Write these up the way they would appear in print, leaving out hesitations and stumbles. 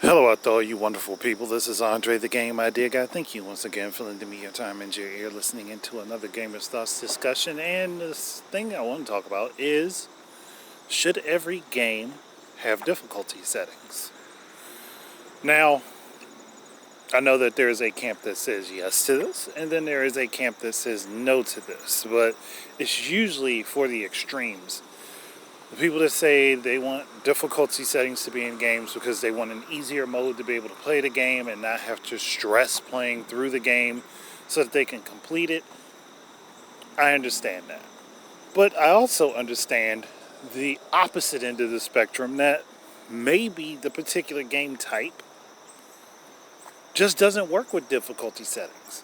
Hello out there, all you wonderful people. This is Andre, the Game Idea Guy. Thank you once again for lending me your time and your ear, listening into another Gamer's Thoughts discussion. And this thing I want to talk about is, should every game have difficulty settings? Now, I know that there is a camp that says yes to this, and then there is a camp that says no to this, but it's usually for the extremes. The people that say they want difficulty settings to be in games because they want an easier mode to be able to play the game and not have to stress playing through the game so that they can complete it, I understand that. But I also understand the opposite end of the spectrum, that maybe the particular game type just doesn't work with difficulty settings.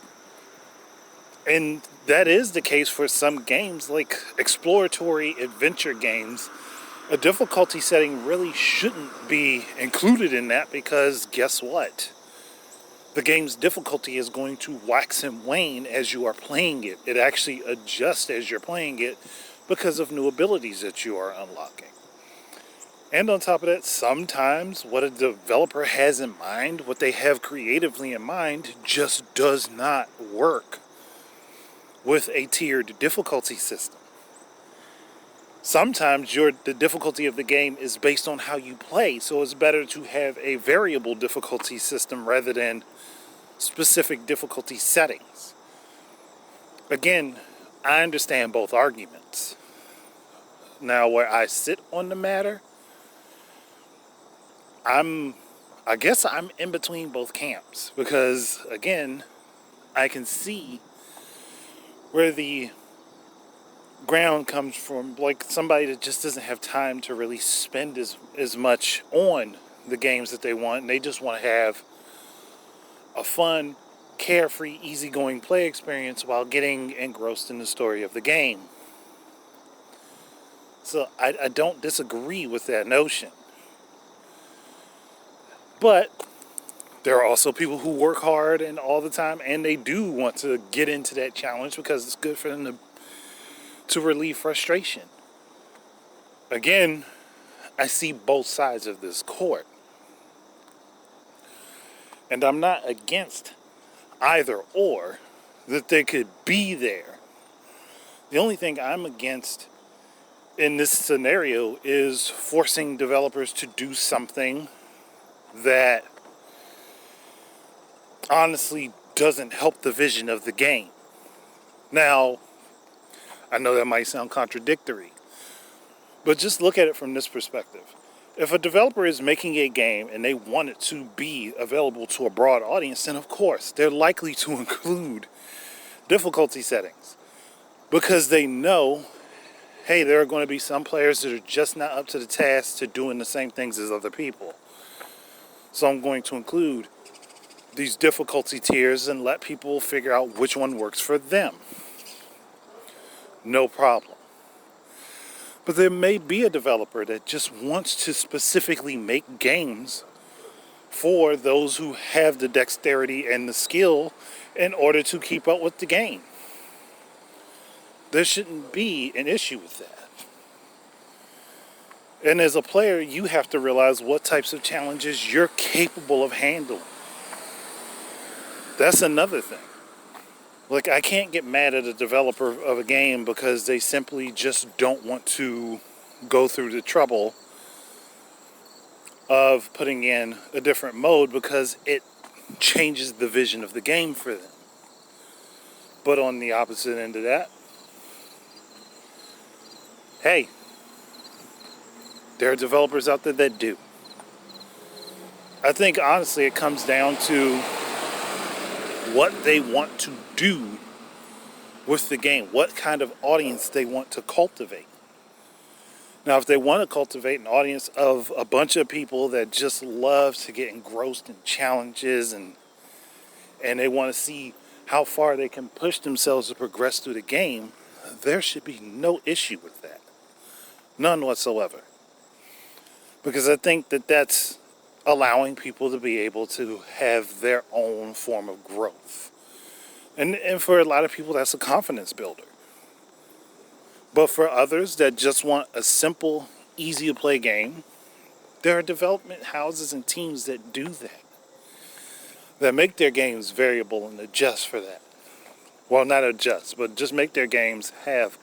And that is the case for some games, like exploratory adventure games. A difficulty setting really shouldn't be included in that, because guess what? The game's difficulty is going to wax and wane as you are playing it. It actually adjusts as you're playing it because of new abilities that you are unlocking. And on top of that, sometimes what a developer has in mind, what they have creatively in mind, just does not work with a tiered difficulty system. Sometimes the difficulty of the game is based on how you play, so it's better to have a variable difficulty system rather than specific difficulty settings. Again, I understand both arguments. Now, where I sit on the matter, I guess I'm in between both camps, because again, I can see where the ground comes from, like somebody that just doesn't have time to really spend as much on the games that they want, and they just want to have a fun, carefree, easygoing play experience while getting engrossed in the story of the game. So I don't disagree with that notion. But there are also people who work hard and all the time, and they do want to get into that challenge because it's good for them to relieve frustration. Again, I see both sides of this court. And I'm not against either or, that they could be there. The only thing I'm against in this scenario is forcing developers to do something that honestly doesn't help the vision of the game. Now, I know that might sound contradictory, but just look at it from this perspective. If a developer is making a game and they want it to be available to a broad audience, then of course they're likely to include difficulty settings, because they know, hey, there are going to be some players that are just not up to the task to doing the same things as other people. So I'm going to include these difficulty tiers and let people figure out which one works for them. No problem. But there may be a developer that just wants to specifically make games for those who have the dexterity and the skill in order to keep up with the game. There shouldn't be an issue with that. And as a player, you have to realize what types of challenges you're capable of handling. That's another thing. Like, I can't get mad at a developer of a game because they simply just don't want to go through the trouble of putting in a different mode because it changes the vision of the game for them. But on the opposite end of that, hey, there are developers out there that do. I think honestly it comes down to what they want to do with the game, what kind of audience they want to cultivate. Now, if they want to cultivate an audience of a bunch of people that just love to get engrossed in challenges and they want to see how far they can push themselves to progress through the game, there should be no issue with that. None whatsoever. Because I think that that's allowing people to be able to have their own form of growth. And for a lot of people, that's a confidence builder. But for others that just want a simple, easy to play game, There are development houses and teams that do that make their games variable and adjust for that. Well, not adjust, but just make their games have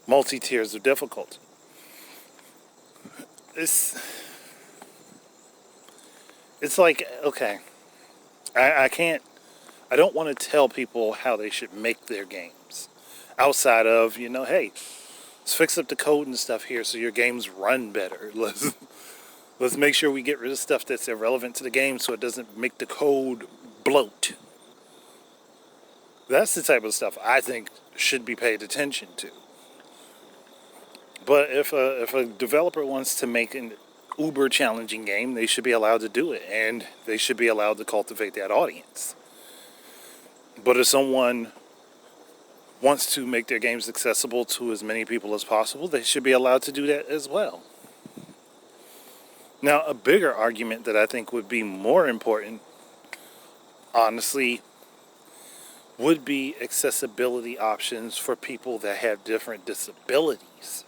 multi-tiers of difficulty. It's like, okay, I don't want to tell people how they should make their games. Outside of, hey, let's fix up the code and stuff here so your games run better. Let's make sure we get rid of stuff that's irrelevant to the game so it doesn't make the code bloat. That's the type of stuff I think should be paid attention to. But if a developer wants to make an uber challenging game, they should be allowed to do it, and they should be allowed to cultivate that audience. But if someone wants to make their games accessible to as many people as possible, they should be allowed to do that as well. Now, a bigger argument that I think would be more important, honestly, would be accessibility options for people that have different disabilities.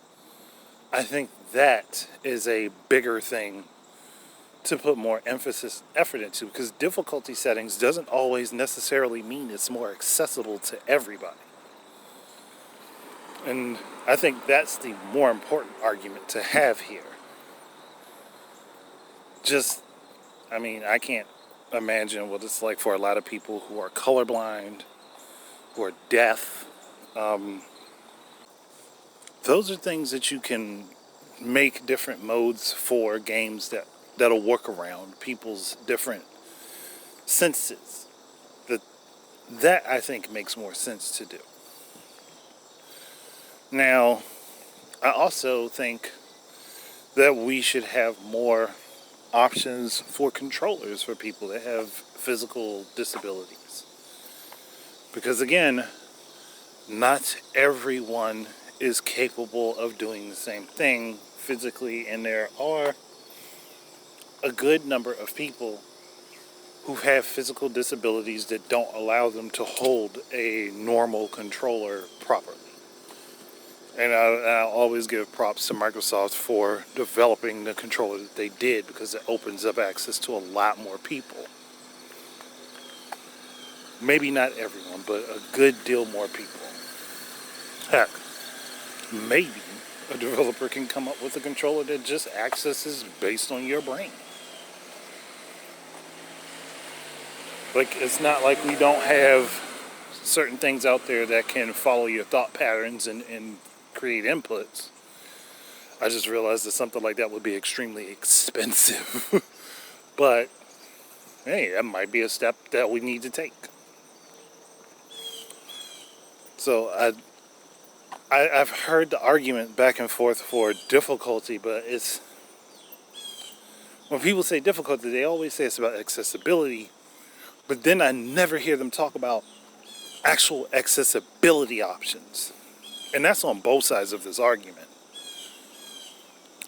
I think that is a bigger thing to put more effort into, because difficulty settings doesn't always necessarily mean it's more accessible to everybody. And I think that's the more important argument to have here. I can't imagine what it's like for a lot of people who are colorblind, who are deaf. Those are things that you can make different modes for games that'll work around people's different senses. That I think makes more sense to do. Now, I also think that we should have more options for controllers for people that have physical disabilities. Because again, not everyone is capable of doing the same thing physically, and there are a good number of people who have physical disabilities that don't allow them to hold a normal controller properly. And I'll always give props to Microsoft for developing the controller that they did, because it opens up access to a lot more people. Maybe not everyone, but a good deal more people. Heck, maybe a developer can come up with a controller that just accesses based on your brain. Like, it's not like we don't have certain things out there that can follow your thought patterns and create inputs. I just realized that something like that would be extremely expensive. But, hey, that might be a step that we need to take. So, I've heard the argument back and forth for difficulty, but it's... When people say difficulty, they always say it's about accessibility. But then I never hear them talk about actual accessibility options. And that's on both sides of this argument.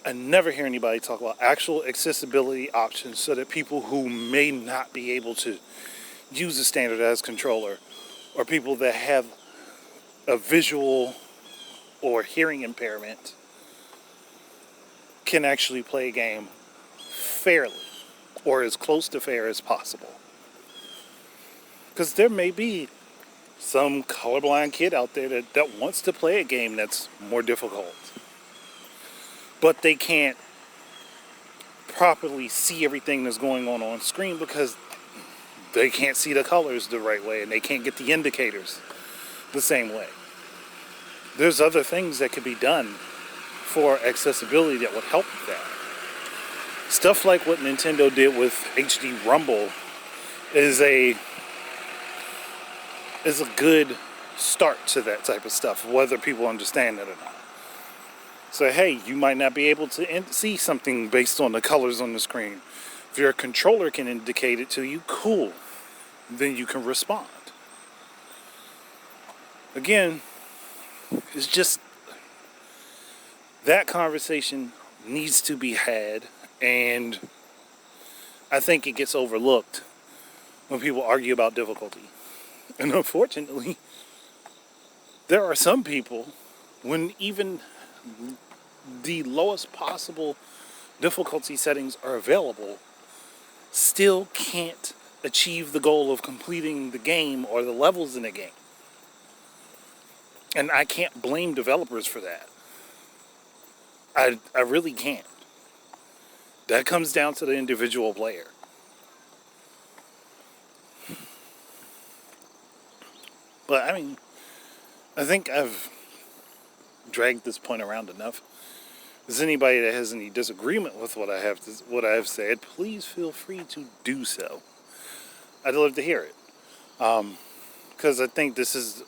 I never hear anybody talk about actual accessibility options so that people who may not be able to use a standardized controller, or people that have a visual or hearing impairment, can actually play a game fairly, or as close to fair as possible. Because there may be some colorblind kid out there that wants to play a game that's more difficult, but they can't properly see everything that's going on screen because they can't see the colors the right way, and they can't get the indicators the same way. There's other things that could be done for accessibility that would help with that. Stuff like what Nintendo did with HD Rumble is a good start to that type of stuff, whether people understand it or not. So, hey, you might not be able to see something based on the colors on the screen. If your controller can indicate it to you, cool. Then you can respond. Again, it's just that conversation needs to be had, and I think it gets overlooked when people argue about difficulty. And unfortunately, there are some people, when even the lowest possible difficulty settings are available still can't achieve the goal of completing the game or the levels in the game. And I can't blame developers for that. I really can't. That comes down to the individual player. But I mean, I think I've dragged this point around enough. If there's anybody that has any disagreement with what I have said, please feel free to do so. I'd love to hear it. Because I think this is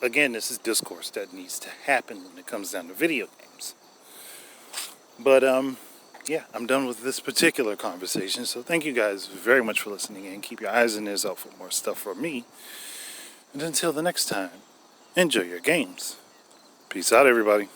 discourse that needs to happen when it comes down to video games. But yeah, I'm done with this particular conversation. So thank you guys very much for listening in. Keep your eyes and ears out for more stuff from me. And until the next time, enjoy your games. Peace out, everybody.